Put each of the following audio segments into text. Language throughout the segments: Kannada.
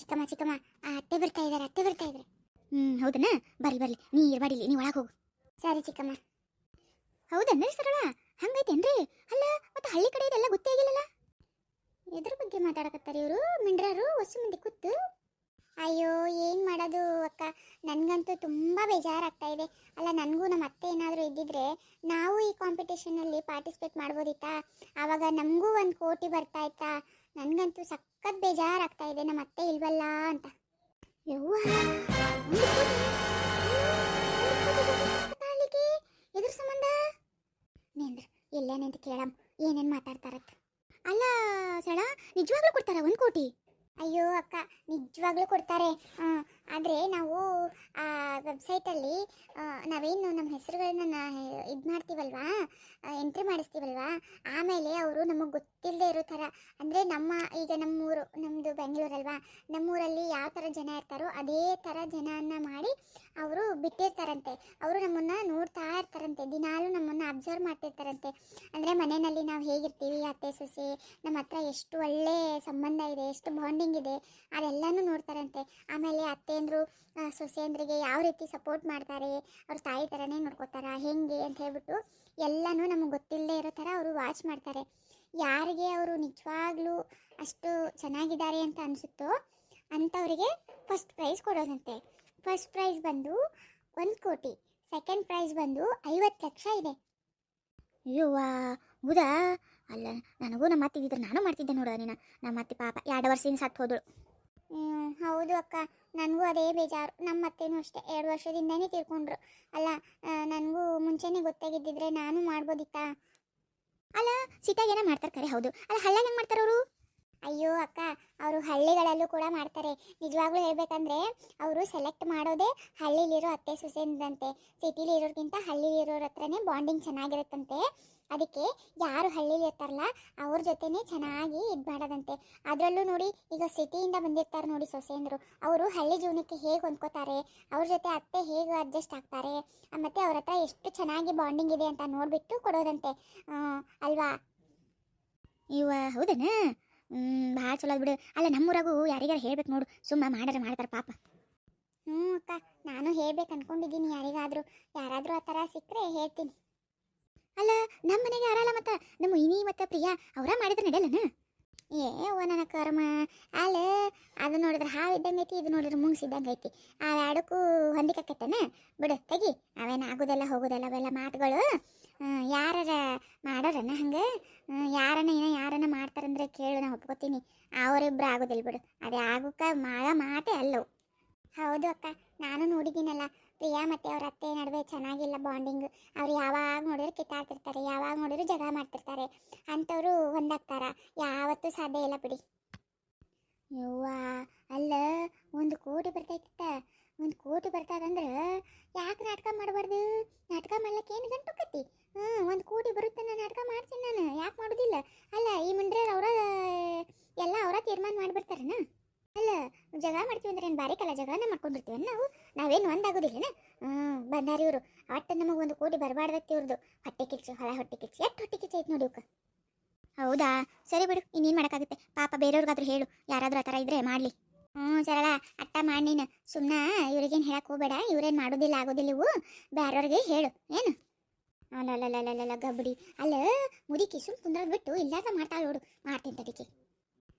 ಚಿಕ್ಕಮ್ಮ ಚಿಕ್ಕಮ್ಮ ಅತ್ತೆ ಬರ್ತಾ ಇದ್ದಾರೆ, ಅತ್ತೆ ಬರ್ತಾ ಇದ್ದಾರೆ. ಹೌದನ್ನ? ಬರ್ಲಿ ಬರ್ಲಿ, ನೀ ಇರಬಾಡಿಲಿ, ನೀ ಒಳಗೆ ಹೋಗು. ಸರಿ ಚಿಕ್ಕಮ್ಮ. ಹೌದನ್ರಿ ಸರಳ, ಹಂಗೈತೇನ್ರಿ? ಅಲ್ಲ ಮತ್ತೆ ಹಳ್ಳಿ ಕಡೆ ಇದೆಲ್ಲ ಗೊತ್ತೇ ಆಗಿಲ್ಲಲ್ಲ. ಎದ್ರ ಬಗ್ಗೆ ಮಾತಾಡಕತ್ತಾರೆ ಇವರು ಮಿಂಡ್ರಾರು ಹೊಸ ಮಂದಿ ಕೂತು? ಅಯ್ಯೋ ಏನು ಮಾಡೋದು ಅಕ್ಕ, ನನಗಂತೂ ತುಂಬ ಬೇಜಾರಾಗ್ತಾ ಇದೆ. ಅಲ್ಲ ನನಗೂ ನಮ್ಮ ಅತ್ತೆ ಏನಾದರೂ ಇದ್ದಿದ್ರೆ ನಾವು ಈ ಕಾಂಪಿಟೇಷನಲ್ಲಿ ಪಾರ್ಟಿಸಿಪೇಟ್ ಮಾಡ್ಬೋದಿತ್ತಾ? ಆವಾಗ ನಮಗೂ 1 ಕೋಟಿ ಬರ್ತಾ ಇತ್ತಾ? ನನಗಂತೂ ಸಖತ್ ಬೇಜಾರಾಗ್ತಾ ಇದೆ ನಮ್ಮ ಅತ್ತೆ ಇಲ್ವಲ್ಲ ಅಂತ. ಯವ್ವ, ಎದ್ರ ಸಂಬಂಧ ನೇಂದ್ರ ಎಲ್ಲೇನೆ ಅಂತ ಕೇಳಮ್, ಏನೇನು ಮಾತಾಡ್ತಾರತ್ತ. ಅಲ್ಲ ಸರಳ, ನಿಜವಾಗ್ಲೂ ಕೊಡ್ತಾರ 1 ಕೋಟಿ? ಅಯ್ಯೋ ಅಕ್ಕ, ನಿಜವಾಗ್ಲೂ ಕೊಡ್ತಾರೆ. ಆದರೆ ನಾವು ಆ ವೆಬ್ಸೈಟಲ್ಲಿ ನಾವೇನು ನಮ್ಮ ಹೆಸರುಗಳನ್ನ ಇದು ಮಾಡ್ತೀವಲ್ವಾ, ಎಂಟ್ರಿ ಮಾಡಿಸ್ತೀವಲ್ವಾ, ಆಮೇಲೆ ಅವರು ನಮಗೆ ಗೊತ್ತಿಲ್ಲದೆ ಇರೋ ಥರ, ಅಂದರೆ ಈಗ ನಮ್ಮೂರು, ನಮ್ಮದು ಬೆಂಗಳೂರಲ್ವಾ, ನಮ್ಮೂರಲ್ಲಿ ಯಾವ ಥರ ಜನ ಇರ್ತಾರೋ ಅದೇ ಥರ ಜನನ ಮಾಡಿ ಅವರು ಬಿಟ್ಟಿರ್ತಾರಂತೆ. ಅವರು ನಮ್ಮನ್ನು ನೋಡ್ತಾ ಇರ್ತಾರಂತೆ, ದಿನಾಲೂ ನಮ್ಮನ್ನು ಅಬ್ಸರ್ವ್ ಮಾಡ್ತಿರ್ತಾರಂತೆ. ಅಂದರೆ ಮನೆಯಲ್ಲಿ ನಾವು ಹೇಗಿರ್ತೀವಿ, ಅತ್ತೆ ಸೊಸೆ, ನಮ್ಮ ಹತ್ರ ಎಷ್ಟು ಒಳ್ಳೆ ಸಂಬಂಧ ಇದೆ, ಎಷ್ಟು ಬಾಂಡಿಂಗ್ ಇದೆ, ಅದೆಲ್ಲನೂ ನೋಡ್ತಾರಂತೆ. ಆಮೇಲೆ ಅತ್ತೆಂದರು ಸೊಸೆಯಂದ್ರಿಗೆ ಯಾವ ರೀತಿ ಸಪೋರ್ಟ್ ಮಾಡ್ತಾರೆ, ಅವ್ರ ತಾಯಿ ಥರನೇ ನೋಡ್ಕೋತಾರ ಹೆಂಗೆ ಅಂತ ಹೇಳ್ಬಿಟ್ಟು ಎಲ್ಲನೂ ನಮಗೆ ಗೊತ್ತಿಲ್ಲದೆ ಇರೋ ಥರ ಅವರು ವಾಚ್ ಮಾಡ್ತಾರೆ. ಯಾರಿಗೆ ಅವರು ನಿಜವಾಗ್ಲೂ ಅಷ್ಟು ಚೆನ್ನಾಗಿದ್ದಾರೆ ಅಂತ ಅನಿಸುತ್ತೋ ಅಂಥವರಿಗೆ ಫಸ್ಟ್ ಪ್ರೈಸ್ ಕೊಡೋದಂತೆ. ಫಸ್ಟ್ ಪ್ರೈಸ್ ಬಂದು 1 ಕೋಟಿ, ಸೆಕೆಂಡ್ ಪ್ರೈಸ್ ಬಂದು 50 ಲಕ್ಷ ಇದೆ. ಅಯ್ಯೋವಾ, ಹೌದಾ? ಅಲ್ಲ, ನನಗೂ ನಮ್ಮ ಅತ್ತೆ ಇದ್ದಿದ್ರೆ ನಾನು ಮಾಡ್ತಿದ್ದೆ ನೋಡ. ನಮ್ಮ ಅತ್ತೆ ಪಾಪ 2 ವರ್ಷದಿಂದ ಸತ್ತು ಹೋದಳು. ಹೌದು ಅಕ್ಕ, ನನಗೂ ಅದೇ ಬೇಜಾರು. ನಮ್ಮ ಅತ್ತೆನೂ ಅಷ್ಟೇ 2 ವರ್ಷದಿಂದನೇ ತೀರ್ಕೊಂಡ್ರು. ಅಲ್ಲ, ನನಗೂ ಮುಂಚೆನೇ ಗೊತ್ತಾಗಿದ್ದಿದ್ರೆ ನಾನು ಮಾಡ್ಬೋದಿತ್ತಾ? ಅಲ್ಲ, ಸಿಟಿಯಾಗ ಏನೋ ಮಾಡ್ತಾರೆ ಕರೆ, ಹೌದು. ಅಲ್ಲ, ಹಳ್ಳ್ಯಾಗ ಹೆಂಗೆ ಮಾಡ್ತಾರೆ ಅವರು? ಅಯ್ಯೋ ಅಕ್ಕ, ಅವರು ಹಳ್ಳಿಗಳಲ್ಲೂ ಕೂಡ ಮಾಡ್ತಾರೆ. ನಿಜವಾಗ್ಲೂ ಹೇಳ್ಬೇಕಂದ್ರೆ ಅವರು ಸೆಲೆಕ್ಟ್ ಮಾಡೋದೇ ಹಳ್ಳಿಲಿರೋ ಅತ್ತೆ ಸೊಸೆಂದಂತೆ. ಸಿಟಿಲಿ ಇರೋರ್ಗಿಂತ ಹಳ್ಳಿಲಿರೋರ ಹತ್ರನೇ ಬಾಂಡಿಂಗ್ ಚೆನ್ನಾಗಿರುತ್ತಂತೆ. ಅದಕ್ಕೆ ಯಾರು ಹಳ್ಳಿಲಿ ಇರ್ತಾರಲ್ಲ ಅವ್ರ ಜೊತೆನೇ ಚೆನ್ನಾಗಿ ಇದು ಮಾಡೋದಂತೆ. ಅದರಲ್ಲೂ ನೋಡಿ, ಈಗ ಸಿಟಿಯಿಂದ ಬಂದಿರ್ತಾರೆ ನೋಡಿ ಸೊಸೆಂದರು, ಅವರು ಹಳ್ಳಿ ಜೀವನಕ್ಕೆ ಹೇಗೆ ಹೊಂದ್ಕೋತಾರೆ, ಅವ್ರ ಜೊತೆ ಅತ್ತೆ ಹೇಗೆ ಅಡ್ಜಸ್ಟ್ ಆಗ್ತಾರೆ, ಮತ್ತು ಅವ್ರ ಹತ್ರ ಎಷ್ಟು ಚೆನ್ನಾಗಿ ಬಾಂಡಿಂಗ್ ಇದೆ ಅಂತ ನೋಡಿಬಿಟ್ಟು ಕೊಡೋದಂತೆ, ಅಲ್ವಾ? ಇವ ಹೌದನ? ಭಾಳ ಚಲೋ ಬಿಡು. ಅಲ್ಲ, ನಮ್ಮೂರಾಗೂ ಯಾರಿಗಾರ ಹೇಳ್ಬೇಕು ನೋಡು, ಸುಮ್ಮ ಮಾಡ್ತಾರೆ ಪಾಪ. ಅಕ್ಕ, ನಾನು ಹೇಳ್ಬೇಕು ಅನ್ಕೊಂಡಿದ್ದೀನಿ. ಯಾರಾದರೂ ಆ ಥರ ಸಿಕ್ಕರೆ ಹೇಳ್ತೀನಿ. ಅಲ್ಲ, ನಮ್ಮ ಮನೆಗೆ ಯಾರಲ್ಲ ಮತ್ತು ನಮ್ಮ ಇನಿ ಮತ್ತು ಪ್ರಿಯಾ ಅವರ ಮಾಡಿದ್ರೆ ನಡೆಯಲ್ಲನ? ನನ್ನ ಕರ್ಮ. ಅಲ್ಲ, ಅದು ನೋಡಿದ್ರೆ ಹಾವು ಇದ್ದಂಗೆ ಐತಿ, ಇದು ನೋಡಿದ್ರೆ ಮುಂಗ್ಸಿದ್ದಂಗೆ ಐತಿ. ಅವೆರಡಕ್ಕೂ ಹೊಂದಿಕತ್ತೇನ? ಬಿಡು ತೆಗಿ, ಅವೇನು ಆಗೋದೆಲ್ಲ ಹೋಗೋದೆಲ್ಲ ಅವೆಲ್ಲ ಮಾತುಗಳು. ಯಾರ ಮಾಡೋರನ್ನ ಹಂಗೆ? ಯಾರನ್ನ ಮಾಡ್ತಾರಂದ್ರೆ ಕೇಳು, ನಾ ಒಪ್ಕೋತೀನಿ. ಅವರಿಬ್ಬರು ಆಗೋದಿಲ್ಲ ಬಿಡು, ಅದೇ ಆಗೋಕೆ ಮಾತೇ ಅಲ್ಲವು. ಹೌದು ಅಕ್ಕ, ನಾನು ನೋಡಿದ್ದೀನಲ್ಲ, ಪ್ರಿಯಾ ಮತ್ತು ಅವ್ರ ಅತ್ತೆ ನಡುವೆ ಚೆನ್ನಾಗಿಲ್ಲ ಬಾಂಡಿಂಗ್. ಅವ್ರು ಯಾವಾಗ ನೋಡಿದ್ರು ಕಿತ್ತಾಡ್ತಿರ್ತಾರೆ, ಯಾವಾಗ ನೋಡಿದ್ರು ಜಗಳ ಮಾಡ್ತಿರ್ತಾರೆ. ಅಂಥವ್ರು ಹೊಂದಾಗ್ತಾರ? ಯಾವತ್ತೂ ಸಾಧ್ಯ ಇಲ್ಲ ಬಿಡಿ. ಯವ್ವ, ಅಲ್ಲ, 1 ಕೋಟಿ ಬರ್ತೈತಿತ್ತ. 1 ಕೋಟಿ ಬರ್ತದಂದ್ರೆ ಯಾಕೆ ನಾಟಕ ಮಾಡಬಾರ್ದು? ನಾಟಕ ಮಾಡ್ಲಿಕ್ಕೆ ಏನು ಗಂಟು ಹೋಗತಿ? 1 ಕೋಟಿ ಬರುತ್ತೆ, ನಾನು ನಾಟಕ ಮಾಡ್ತೀನಿ, ನಾನು ಯಾಕೆ ಮಾಡೋದಿಲ್ಲ? ಅಲ್ಲ, ಈ ಮುಂಡ್ರೆ ಎಲ್ಲ ಅವರ ತೀರ್ಮಾನ ಮಾಡಿಬಿಡ್ತಾರನ? ಅಲ್ಲ, ಜಗಳ ಮಾಡ್ತೀವಿ ಅಂದ್ರೆ ಏನು ಬಾರಿಕಲ್ಲ, ಜಗಳನ ಮಾಡ್ಕೊಂಡಿರ್ತೀವಿ ನಾವೇನು ಒಂದಾಗೋದಿಲ್ಲನ? ಬಂದಾರಿ ಇವರು, ಒಟ್ಟು ನಮಗೆ 1 ಕೋಟಿ ಬರಬಾರ್ದತ್ತಿ ಇವ್ರದ್ದು. ಹೊಟ್ಟೆ ಕಿಚ್ಚು, ಹೊಟ್ಟೆ ಕಿಚ್ಚು, ಎಷ್ಟು ಹೊಟ್ಟೆ ಕಿಚ್ಚು ಐತೆ ನೋಡಿ ಇವಕ್ಕೆ. ಹೌದಾ? ಸರಿ ಬಿಡು, ಇನ್ನೇನು ಮಾಡೋಕ್ಕಾಗುತ್ತೆ. ಪಾಪ ಬೇರೆಯವ್ರಿಗಾದ್ರೂ ಹೇಳು, ಯಾರಾದರೂ ಆ ಥರ ಇದ್ರೆ ಮಾಡಲಿ. ಸರಳ, ಅಟ್ಟ ಮಾಡಿ ನೀನು ಸುಮ್ಮನೆ ಇವ್ರಿಗೇನು ಹೇಳಕ್ಕೆ ಹೋಗಬೇಡ. ಇವ್ರೇನು ಮಾಡೋದಿಲ್ಲ ಆಗೋದಿಲ್ಲ, ಇವು ಬೇರೆಯವ್ರಿಗೆ ಹೇಳು ಏನು. ಅಲ್ಲ ಗಬ್ಬಡಿ. ಅಲ್ಲ, ಮುದುಕಿ ಸುಮ್ಮ ಕುಂದ್ರದ್ ಬಿಟ್ಟು ಇಲ್ಲಾದ ಮಾಡ್ತಾಳೆ ನೋಡು. ಮಾಡ್ತೀನಿ ತಡಿಕೆ.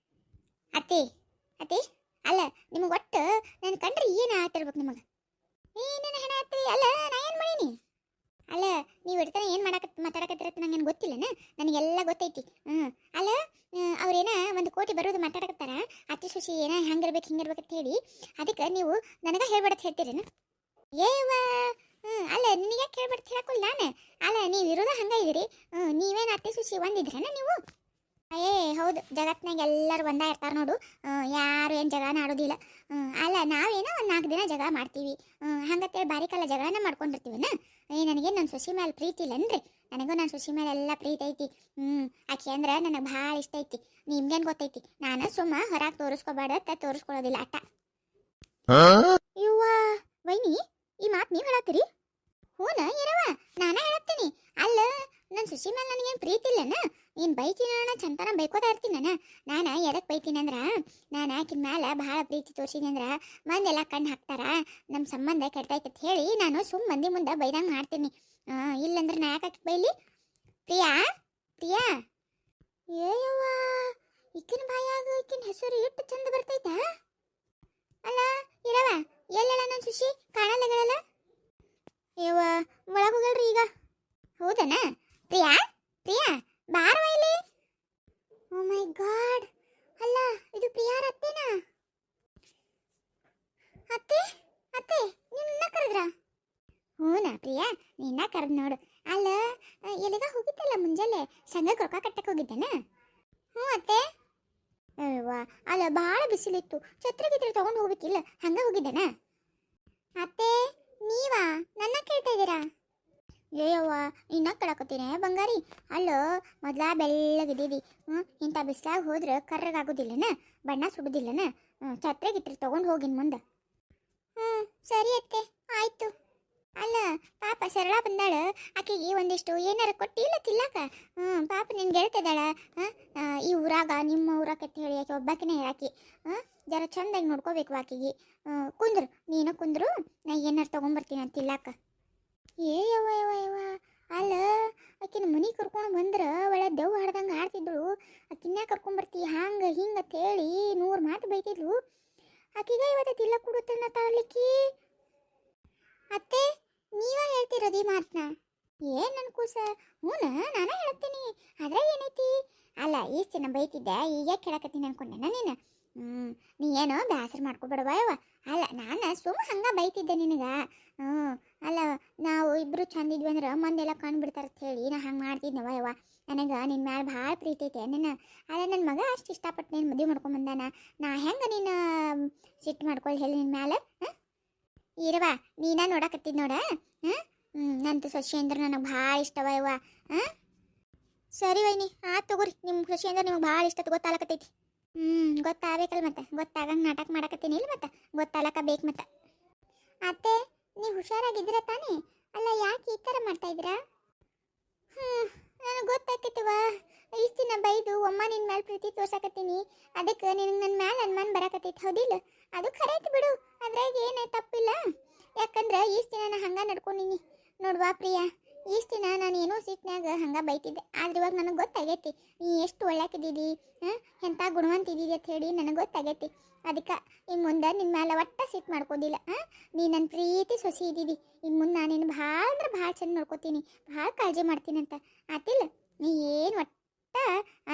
ಅತ್ತಿ ಅಲ್ಲ, ನಿಮಗೆ ಒಟ್ಟು ನಾನು ಕಂಡ್ರೆ ಏನು ಆಗ್ತಿರ್ಬೇಕು ನಿಮಗೆ? ಏನೇನು ಹೆಣ ಆತ್ರಿ? ಅಲ್ಲ, ನಾ ಏನು ಮಾಡೀನಿ? ಅಲ್ಲ, ನೀವು ಇಡ್ತಾನೆ ಏನು ಮಾತಾಡಕತ್ತಿರತ್ತೆ ನಂಗೇನು ಗೊತ್ತಿಲ್ಲನ? ನನಗೆಲ್ಲ ಗೊತ್ತೈತಿ. ಅಲ್ಲ, ಅವ್ರೇನ 1 ಕೋಟಿ ಬರೋದು ಮಾತಾಡಕತ್ತಾರ, ಅತಿ ಸುಶಿ ಏನ ಹಂಗಿರ್ಬೇಕು ಹಿಂಗಿರ್ಬೇಕಂತ ಹೇಳಿ, ಅದಕ್ಕೆ ನೀವು ನನಗೆ ಹೇಳ್ಬೇಡತ್ ಹೇಳ್ತೀರೇನು? ಏವ, ಅಲ್ಲ, ನಿನಗೆ ಯಾಕೆ ಹೇಳ್ಬೇಡ್ತ ಹೇಳಕ್ಕಿಲ್ಲ ನಾನು? ಅಲ್ಲ, ನೀವು ಇರೋದ ಹಂಗೆ ಇದೀರಿ. ನೀವೇನು ಅತಿ ಸುಶಿ ಒಂದಿದ್ರೇನ ನೀವು? ಹೌದು, ಜಗತ್ನಾಗ ಎಲ್ಲರೂ ಒಂದೇ ಇರ್ತಾರೆ ನೋಡು. ಯಾರು ಏನು ಜಗಳನ ಆಡೋದಿಲ್ಲ. ಅಲ್ಲ, ನಾವೇನೋ 1 4 ದಿನ ಜಗಳ ಮಾಡ್ತೀವಿ, ಹಂಗತ್ತೇಳಿ ಬಾರಿಕಲ್ಲ ಜಗಳನ ಮಾಡ್ಕೊಂಡಿರ್ತೀವನ? ನನಗೆ ನನ್ನ ಸೊಸಿ ಮೇಲೆ ಪ್ರೀತಿ ಇಲ್ಲನ್ರಿ? ನನಗೂ ನನ್ನ ಸೊಸಿ ಮೇಲೆ ಎಲ್ಲ ಪ್ರೀತಿ ಐತಿ. ಆಕೆ ಅಂದ್ರೆ ನನಗೆ ಭಾಳ ಇಷ್ಟ ಐತಿ. ನಿಮ್ಗೇನು ಗೊತ್ತೈತಿ, ನಾನು ಸುಮ್ಮ ಹೊರಗೆ ತೋರಿಸ್ಕೋಬೇಡ, ತೋರಿಸ್ಕೊಳ್ಳೋದಿಲ್ಲ ಅಟ್ಟ. ಇವ್ವ ವೈನಿ, ಈ ಮಾತು ನೀವು ಹೇಳತ್ತೀರಿ? ಹೂನ ಇರವ, ನಾನೇ ಹೇಳತ್ತೀನಿ. ಅಲ್ಲ, ನನ್ನ ಸುಶಿ ಮೇಲೆ ನನಗೇನು ಪ್ರೀತಿ ಇಲ್ಲನ? ನೀನು ಬೈತೀನಿ ಅಣ್ಣ, ಚಂತನ ಬೈಕೋತಾ ಇರ್ತೀನಿ ನಾನು ಎದಕ್ಕೆ ಬೈತೀನಿ ಅಂದ್ರೆ, ನಾನು ಆಕಿನ ಮೇಲೆ ಭಾಳ ಪ್ರೀತಿ ತೋರಿಸಿನಿ ಅಂದ್ರೆ ಮಂದೆಲ್ಲ ಕಣ್ಣು ಹಾಕ್ತಾರ, ನಮ್ಮ ಸಂಬಂಧ ಕೆಡ್ತೈತೆ ಅಂತ ಹೇಳಿ ನಾನು ಸುಮ್ಮ ಮಂದಿ ಮುಂದೆ ಬೈದಂಗೆ ಮಾಡ್ತೀನಿ. ಇಲ್ಲಂದ್ರೆ ನಾ ಯಾಕೆ ಆಕಿ ಬೈಲಿ? ಪ್ರಿಯಾ ಪ್ರಿಯಾ, ಏಯವ್ವ ಈಕಿನ ಬಾಯಾಗ ಈಕಿನ ಹೆಸರು ಎಷ್ಟು ಚಂದ ಬರ್ತೈತಾ? ಅಲ್ಲ ಇರವ, ಎಲ್ಲೆಲ್ಲ ನನ್ನ ಸುಶಿ ಕಾಣಲ್ಲಗಳಲ್ಲ? ಯವ್ವ ಒಳಗೆ ಹೋಗಲ್ರಿ ಈಗ. ಹೌದನ? ಪ್ರಿಯಾ ಪ್ರಿಯಾ ಬಾರವ ಇಲ್ಲಿ. ಓ ಮೈ ಗಾಡ್, ಅಲ್ಲ ಇದು ಪ್ರಿಯಾರ ಅತ್ತೇನಾ? ಅತ್ತೆ ಅತ್ತೆ, ನಿನ್ನ ಕರೆದ್ರ? ಹೂನಾ ಪ್ರಿಯಾ, ನಿನ್ನ ಕರೆದ್ ನೋಡು. ಅಲ್ಲ ಎಲ್ಲಿಗ ಹೋಗಿದ್ದಲ್ಲ ಮುಂಜಾನೆ, ಸಂಘಕ್ಕೆ ರೊಕ್ಕ ಕಟ್ಟಕ್ಕೆ ಹೋಗಿದ್ದೇನ? ಹ್ಞೂ ಅತ್ತೆ. ಅಯ್ಯವ್ವ ಅಲ್ಲ ಭಾಳ ಬಿಸಿಲಿತ್ತು, ಛತ್ರಿ ಗಿತ್ರಿ ತಗೊಂಡು ಹೋಗ್ಬೇಕಿಲ್ಲ, ಹಂಗ ಹೋಗಿದ್ದೇನ? ಅತ್ತೆ ನೀವಾ ನನ್ನ ಕೇಳ್ತಾ ಇದ್ದೀರಾ? ಏಯವ್ವ ಇನ್ನ ಕೇಳಕತ್ತೀನಿ ಬಂಗಾರಿ. ಅಲ್ಲೋ ಮೊದ್ಲ ಬೆಳ್ಳಗಿದ್ದೀವಿ, ಇಂಥ ಬಿಸಿಲಾಗ ಹೋದ್ರೆ ಕರ್ರಗಾಗೋದಿಲ್ಲನ, ಬಣ್ಣ ಸುಡುದಿಲ್ಲನ? ಛತ್ರಿ ಗಿತ್ರಿ ತಗೊಂಡು ಹೋಗಿನ್ ಮುಂದೆ. ಸರಿ ಅತ್ತೆ ಆಯ್ತು. ಅಲ್ಲ ಪಾಪ ಸರಳ ಬಂದಾಳ, ಆಕೆಗೆ ಒಂದಿಷ್ಟು ಏನಾರ ಕೊಟ್ಟಿಲ್ಲ ತಿನ್ನಾಕ? ಪಾಪ ನಿನ್ ಗೆಳ್ತಿದ್ದಾಳ ಈ ಊರಾಗ, ನಿಮ್ಮ ಊರಾಗ ಅಂತ ಹೇಳಿ ಆಕೆ ಒಬ್ಬಾಕಿನೇ ಆಕಿ. ಜರ ಚಂದಾಗಿ ನೋಡ್ಕೋಬೇಕು ಆಕೆಗೆ. ಕುಂದ್ರು ನೀನು ಕುಂದ್ರು, ನಾ ಏನಾರು ತೊಗೊಂಬರ್ತೀನಿ ಅಂತ ತಿನ್ನಾಕ. ಯವ್ವ ಯವ್ವ ಯವ್ವ, ಅಲ್ಲ ಆಕಿನ ಮನೆ ಕರ್ಕೊಂಡು ಬಂದ್ರೆ ಒಳ್ಳೆ ದೆವ್ವ ಹಾಡ್ದಂಗೆ ಆಡ್ತಿದ್ದಳು, ಆಕಿನ್ಯಾಗ ಕರ್ಕೊಂಬರ್ತಿ ಹಂಗೆ ಹಿಂಗೆ ಅಂತ ಹೇಳಿ 100 ಮಾತು ಬೈತಿದ್ಲು. ಆಕಿಗ ಇವತ್ತು ತಿಲ್ಲ ಕೊಡುತ್ತನ್ನ ತಾಳ್ಲಿಕ್ಕಿ. ಅತ್ತೆ ನೀವ ಹೇಳ್ತಿರೋದು ಈ ಮಾತನ್ನ? ಏನ್ ನನ್ ಕೂಸ? ಹೂನ ನಾನೇ ಹೇಳ್ತೀನಿ, ಅದ್ರಾಗ ಏನೈತಿ? ಅಲ್ಲ ಈಸ್ ದಿನ ಬೈತಿದ್ದೆ, ಈಗ ಕೇಳಕತ್ತೀನಿ ಅನ್ಕೊಂಡೆನ ನೀನು? ನೀ ಏನೋ ಬೇಸರ ಮಾಡ್ಕೊಬೇಡವಾ ಯವ್ವ. ಅಲ್ಲ ನಾನು ಸುಮ್ಮ ಹಂಗ ಬೈತಿದ್ದೆ ನಿನಗ. ಅಲ್ಲ ನಾವು ಇಬ್ರು ಚಂದ ಇದ್ವಿ ಅಂದ್ರೆ ಮಂದೆಲ್ಲ ಕಂಡುಬಿಡ್ತಾರಂತ ಹೇಳಿ ನಾ ಹಂಗೆ ಮಾಡ್ತಿದ್ನವ ಯವ್ವ. ನನಗೆ ನಿನ್ನ ಮ್ಯಾಲೆ ಭಾಳ ಪ್ರೀತಿ ಐತೆ ನಿನ್ನ. ಅಲ್ಲ ನನ್ನ ಮಗ ಅಷ್ಟು ಇಷ್ಟಪಟ್ಟು ನೀನು ಮದುವೆ ಮಾಡ್ಕೊಂಬಂದಾನ, ನಾ ಹೆಂಗೆ ನೀನು ಸಿಟ್ಟು ಮಾಡ್ಕೊಳ್ಳಿ ಹೇಳಿ ನಿನ್ನ ಮ್ಯಾಲೆ? ಇರವ ನೀನ ನೋಡಕತ್ತಿದ್ ನೋಡ. ನಂದು ಸೊಸೆ ಅಂದ್ರೆ ನನಗೆ ಭಾಳ ಇಷ್ಟವ ಯವ್ವ. ಸರಿ ವೈನಿ ಆಯ್ತು ತಗೋರಿ, ನಿಮ್ಮ ಸೊಸೆ ಅಂದ್ರೆ ನಿಮ್ಗೆ ಭಾಳ ಇಷ್ಟ ಗೊತ್ತಾಗಕತ್ತೈತಿ. ಗೊತ್ತಾಗಬೇಕಲ್ಲ ಮತ್ತೆ, ಗೊತ್ತಾಗಂಗೆ ನಾಟಕ ಮಾಡಕತ್ತೀನಿ ಇಲ್ಲ ಮತ್ತೆ, ಗೊತ್ತಾಗಲಕ್ಕ ಬೇಕು ಮತ್ತೆ. ಅತ್ತೆ ನೀವು ಹುಷಾರಾಗಿದ್ದೀರ ತಾನೇ? ಅಲ್ಲ ಯಾಕೆ ಈ ಥರ ಮಾಡ್ತಾ ಇದ್ದೀರಾ? ನನಗೆ ಗೊತ್ತಾಕೈತವ, ಇಷ್ಟು ದಿನ ಬೈದು ಒಮ್ಮ ನಿನ್ನ ಮೇಲೆ ಪ್ರೀತಿ ತೋರ್ಸಕತ್ತೀನಿ, ಅದಕ್ಕೆ ನಿನಗೆ ನನ್ನ ಮೇಲೆ ಅನುಮಾನ ಬರಾಕತ್ತೈತಿ, ಹೌದಿಲ್ಲ? ಅದು ಖರೆ ಐತಿ ಬಿಡು, ಅದ್ರಾಗ ಏನು ತಪ್ಪಿಲ್ಲ. ಯಾಕಂದ್ರೆ ಇಷ್ಟು ದಿನ ನಾನು ಹಂಗೆ ನಡ್ಕೊಂಡಿನಿ ನೋಡುವ ಪ್ರಿಯಾ. ಇಷ್ಟು ದಿನ ನಾನು ಏನೋ ಸಿಟ್ನಾಗ ಹಂಗೆ ಬೈತಿದ್ದೆ, ಆದ್ರೆ ಇವಾಗ ನನಗೆ ಗೊತ್ತಾಗೈತಿ ನೀ ಎಷ್ಟು ಒಳ್ಳೆಕಿದ್ದೀದಿ, ಎಂಥ ಗುಣವಂತಿದ್ದೀವಿ ಅಂತ ಹೇಳಿ ನನಗೆ ಗೊತ್ತಾಗೈತಿ. ಅದಕ್ಕೆ ಇನ್ನು ಮುಂದೆ ನಿನ್ನ ಮೇಲೆ ಒಟ್ಟ ಸಿಟ್ಟು ಮಾಡ್ಕೋದಿಲ್ಲ. ನೀ ನನ್ನ ಪ್ರೀತಿ ಸೊಸಿ ಇದ್ದೀವಿ, ಇನ್ನು ಮುಂದೆ ನಾನು ನಿನ್ನ ಭಾಳ ಅಂದ್ರೆ ಭಾಳ ಚಂದ ನೋಡ್ಕೋತೀನಿ, ಭಾಳ ಕಾಳಜಿ ಮಾಡ್ತೀನಿ ಅಂತ ಆತಿಲ್ಲ? ನೀ ಏನು ಒಟ್ಟ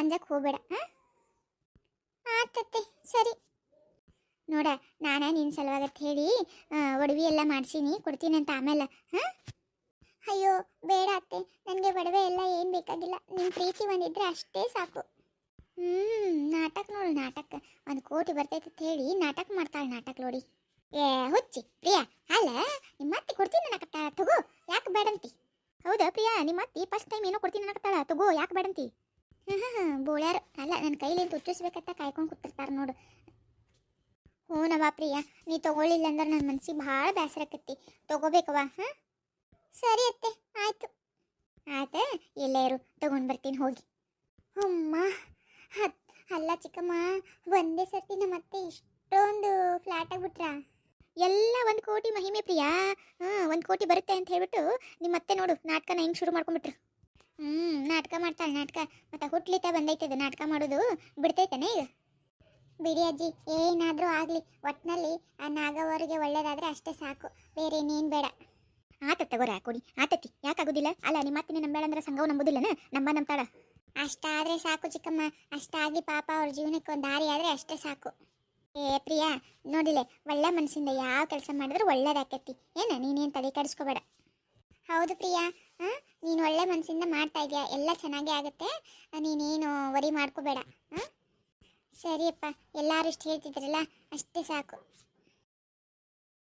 ಅಂಜಕ್ಕೆ ಹೋಗಬೇಡ. ಆತತ್ತೆ ಸರಿ ನೋಡ, ನಾನೇ ನಿನ್ನ ಸಲುವಾಗತ್ತೆ ಹೇಳಿ ಒಡವೆ ಎಲ್ಲ ಮಾಡಿಸೀನಿ, ಕೊಡ್ತೀನಿ ಅಂತ ಆಮೇಲೆ. ಅಯ್ಯೋ ಬೇಡ ಅತ್ತೆ, ನನಗೆ ಒಡವೆ ಎಲ್ಲ ಏನು ಬೇಕಾಗಿಲ್ಲ, ನಿಮ್ಮ ಪ್ರೀತಿ ಒಂದಿದ್ರೆ ಅಷ್ಟೇ ಸಾಕು. ನಾಟಕ ನೋಡು ನಾಟಕ, 1 ಕೋಟಿ ಬರ್ತೈತೆ ಅಂತ ಹೇಳಿ ನಾಟಕ ಮಾಡ್ತಾಳೆ, ನಾಟಕ ನೋಡಿ. ಹುಚ್ಚಿ ಪ್ರಿಯಾ, ಅಲ್ಲ ನಿಮ್ಮ ಅತ್ತಿ ಕೊಡ್ತೀನಿ ಅನ್ನಕತ್ತಾಳ, ತಗೋ ಯಾಕೆ ಬೇಡಂತಿ? ಹೌದಾ ಪ್ರಿಯಾ, ನಿಮ್ಮ ಅತ್ತಿ ಫಸ್ಟ್ ಟೈಮ್ ಏನೋ ಕೊಡ್ತೀನಿ ಅನ್ನಕತ್ತಾಳ, ತಗೋ ಯಾಕೆ ಬೇಡಂತಿ? ಬೋಳ್ಯಾರು ಅಲ್ಲ, ನನ್ನ ಕೈಲಿಂದ ಹುಚ್ಚಿಸ್ಬೇಕಂತ ಕಾಯ್ಕೊಂಡು ಕೂತಿರ್ತಾರೆ ನೋಡು. ಹೂನವ್ವ ಪ್ರಿಯಾ, ನೀ ತಗೊಳ್ಳಿಲ್ಲ ಅಂದ್ರೆ ನನ್ನ ಮನ್ಸಿಗೆ ಭಾಳ ಬೇಸರಕತ್ತಿ, ತಗೋಬೇಕವ್ವ. ಸರಿ ಅತ್ತೆ ಆಯ್ತು. ಆಯ್ತಾ, ಎಲ್ಲೇ ಇರು ತಗೊಂಡು ಬರ್ತೀನಿ ಹೋಗಿ. ಅಮ್ಮ ಅಲ್ಲ ಚಿಕ್ಕಮ್ಮ, ಒಂದೇ ಸರ್ತಿ ನಮ್ಮ ಅತ್ತೆ ಇಷ್ಟೊಂದು ಫ್ಲಾಟ್ ಆಗಿಬಿಟ್ರಾ? ಎಲ್ಲ 1 ಕೋಟಿ ಮಹಿಮೆ ಪ್ರಿಯಾ. 1 ಕೋಟಿ ಬರುತ್ತೆ ಅಂತ ಹೇಳ್ಬಿಟ್ಟು ನಿಮ್ಮ ಅತ್ತೆ ನೋಡು ನಾಟಕನ ಹೆಂಗೆ ಶುರು ಮಾಡ್ಕೊಂಡ್ಬಿಟ್ರು. ನಾಟಕ ಮಾಡ್ತಾಳೆ ನಾಟಕ, ಮತ್ತೆ ಹುಟ್ಲಿತ ಬಂದೈತದ ನಾಟಕ ಮಾಡೋದು, ಬಿಡ್ತೈತಾನೆ ಈಗ? ಬಿಡಿ ಅಜ್ಜಿ, ಏನಾದರೂ ಆಗಲಿ ಒಟ್ಟಿನಲ್ಲಿ ಆ ನಾಗವರಿಗೆ ಒಳ್ಳೇದಾದರೆ ಅಷ್ಟೇ ಸಾಕು, ಬೇರೆ ಇನ್ನೇನು ಬೇಡ. ಆತತ್ ತಗೋರ ಕೊಡಿ, ಆತತಿ ಯಾಕಾಗೋದಿಲ್ಲ? ಅಲ್ಲ ನಿಮ್ಮ ಅತ್ತಿನ ನಂಬೇಡ ಅಂದ್ರೆ ಸಂಘವು ನಂಬುದಿಲ್ಲನ, ನಂಬ್ತಾಳ. ಅಷ್ಟಾದರೆ ಸಾಕು ಚಿಕ್ಕಮ್ಮ, ಅಷ್ಟಾಗಿ ಪಾಪ ಅವ್ರ ಜೀವನಕ್ಕೆ ಒಂದು ದಾರಿ ಆದರೆ ಅಷ್ಟೇ ಸಾಕು. ಪ್ರಿಯಾ ನೋಡಿಲೆ, ಒಳ್ಳೆ ಮನಸ್ಸಿಂದ ಯಾವ ಕೆಲಸ ಮಾಡಿದ್ರು ಒಳ್ಳೇದಾಕೈತಿ, ಏನ ನೀನೇನು ತಲೆ ಕೆಡಿಸ್ಕೋಬೇಡ. ಹೌದು ಪ್ರಿಯಾ, ನೀನು ಒಳ್ಳೆ ಮನಸ್ಸಿಂದ ಮಾಡ್ತಾ ಇದೆಯಾ, ಎಲ್ಲ ಚೆನ್ನಾಗೇ ಆಗುತ್ತೆ, ನೀನೇನು ವರಿ ಮಾಡ್ಕೋಬೇಡ. ಸರಿಯಪ್ಪ, ಎಲ್ಲರೂ ಇಷ್ಟು ಹೇಳ್ತಿದ್ರಲ್ಲ ಅಷ್ಟೇ ಸಾಕು.